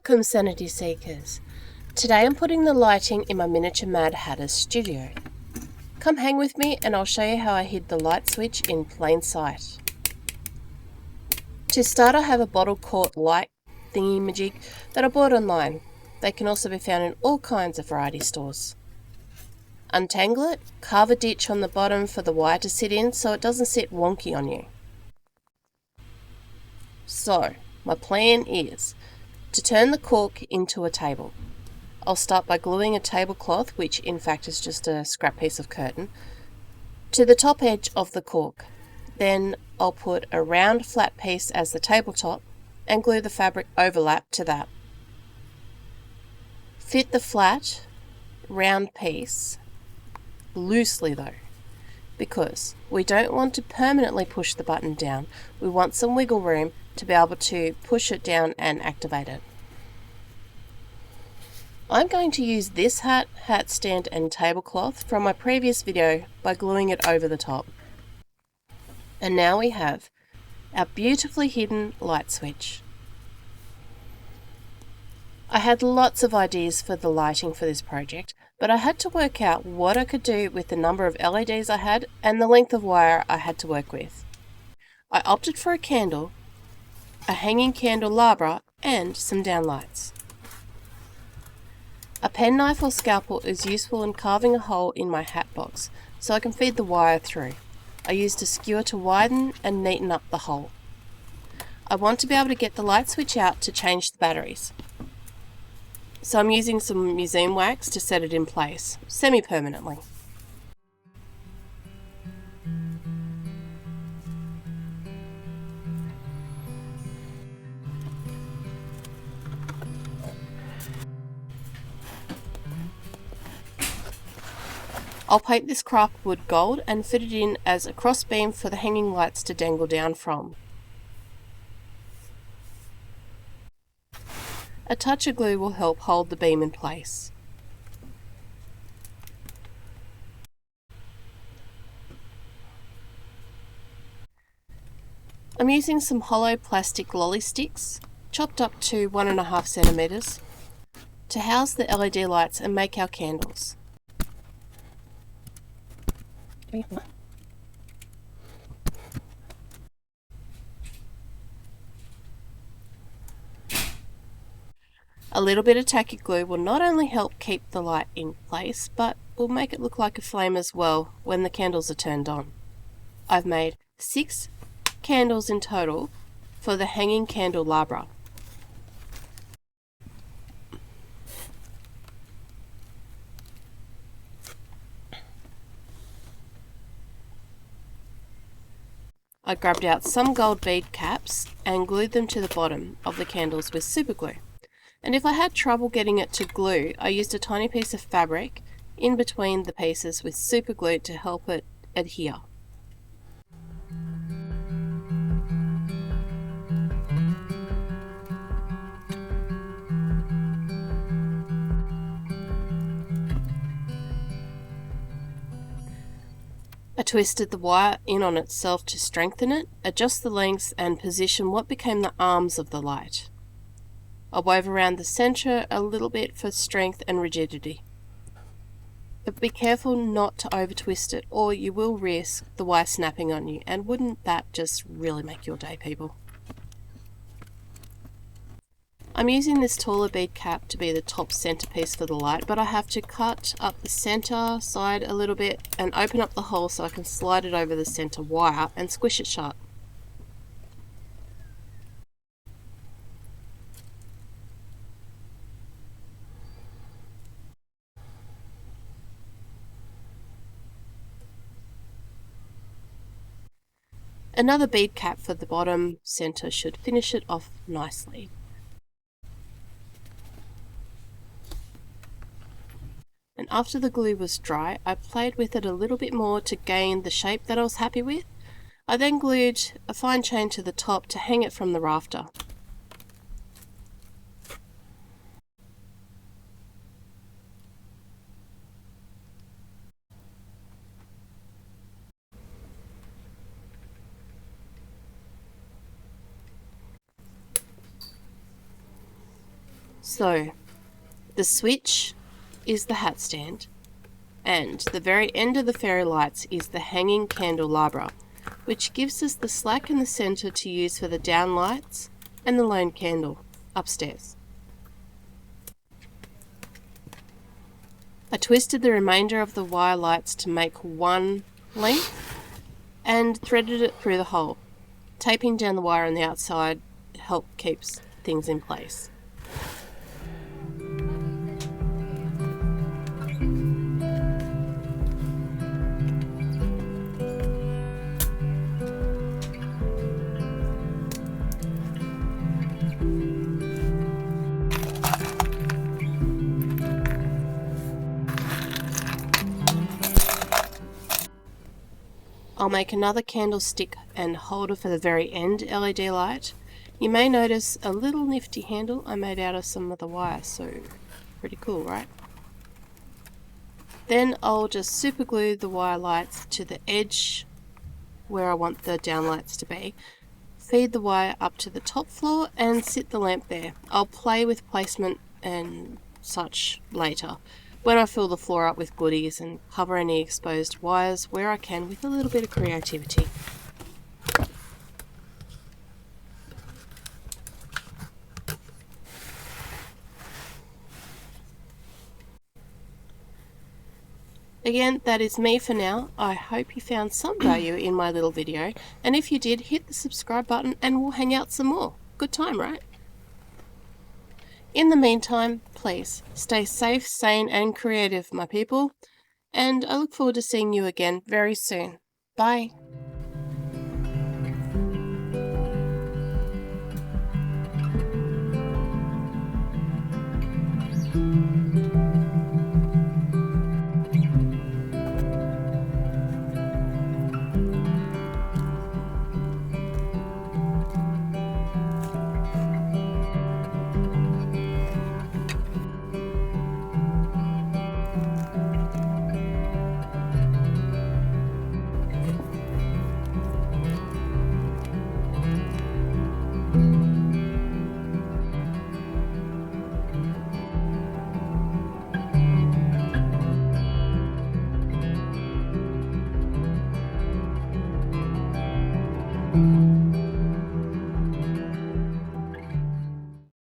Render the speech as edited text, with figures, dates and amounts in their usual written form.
Welcome, Sanity Seekers. Today I'm putting the lighting in my miniature Mad Hatter's studio. Come hang with me and I'll show you how I hid the light switch in plain sight. To start, I have a bottle cork light thingy-majig that I bought online. They can also be found in all kinds of variety stores. Untangle it, carve a ditch on the bottom for the wire to sit in so it doesn't sit wonky on you. So, my plan is to turn the cork into a table. I'll start by gluing a tablecloth, which in fact is just a scrap piece of curtain, to the top edge of the cork. Then I'll put a round flat piece as the tabletop and glue the fabric overlap to that. Fit the flat, round piece loosely though, because we don't want to permanently push the button down. We want some wiggle room to be able to push it down and activate it. I'm going to use this hat stand and tablecloth from my previous video by gluing it over the top. And now we have our beautifully hidden light switch. I had lots of ideas for the lighting for this project, but I had to work out what I could do with the number of LEDs I had and the length of wire I had to work with. I opted for a candle, a hanging candelabra, and some downlights. A penknife or scalpel is useful in carving a hole in my hat box so I can feed the wire through. I used a skewer to widen and neaten up the hole. I want to be able to get the light switch out to change the batteries. So I'm using some museum wax to set it in place, semi-permanently. I'll paint this craftwood gold and fit it in as a cross beam for the hanging lights to dangle down from. A touch of glue will help hold the beam in place. I'm using some hollow plastic lolly sticks, chopped up to 1.5 centimeters, to house the LED lights and make our candles. A little bit of tacky glue will not only help keep the light in place, but will make it look like a flame as well when the candles are turned on. I've made 6 candles in total for the hanging candelabra. I grabbed out some gold bead caps and glued them to the bottom of the candles with super glue. And if I had trouble getting it to glue, I used a tiny piece of fabric in between the pieces with super glue to help it adhere. I twisted the wire in on itself to strengthen it, adjust the lengths and position what became the arms of the light. I wove around the centre a little bit for strength and rigidity. But be careful not to over twist it or you will risk the wire snapping on you, and wouldn't that just really make your day, people? I'm using this taller bead cap to be the top centerpiece for the light, but I have to cut up the center side a little bit and open up the hole so I can slide it over the center wire and squish it shut. Another bead cap for the bottom center should finish it off nicely. And after the glue was dry, I played with it a little bit more to gain the shape that I was happy with. I then glued a fine chain to the top to hang it from the rafter. So, the switch is the hat stand, and the very end of the fairy lights is the hanging candelabra, which gives us the slack in the centre to use for the down lights and the lone candle upstairs. I twisted the remainder of the wire lights to make one length and threaded it through the hole. Taping down the wire on the outside keeps things in place. I'll make another candlestick and holder for the very end LED light. You may notice a little nifty handle I made out of some of the wire, so pretty cool, right? Then I'll just super glue the wire lights to the edge where I want the down lights to be. Feed the wire up to the top floor and sit the lamp there. I'll play with placement and such later, when I fill the floor up with goodies and cover any exposed wires where I can with a little bit of creativity. Again, that is me for now. I hope you found some value in my little video, and if you did, hit the subscribe button and we'll hang out some more. Good time, right? In the meantime, please stay safe, sane and creative, my people, and I look forward to seeing you again very soon. Bye.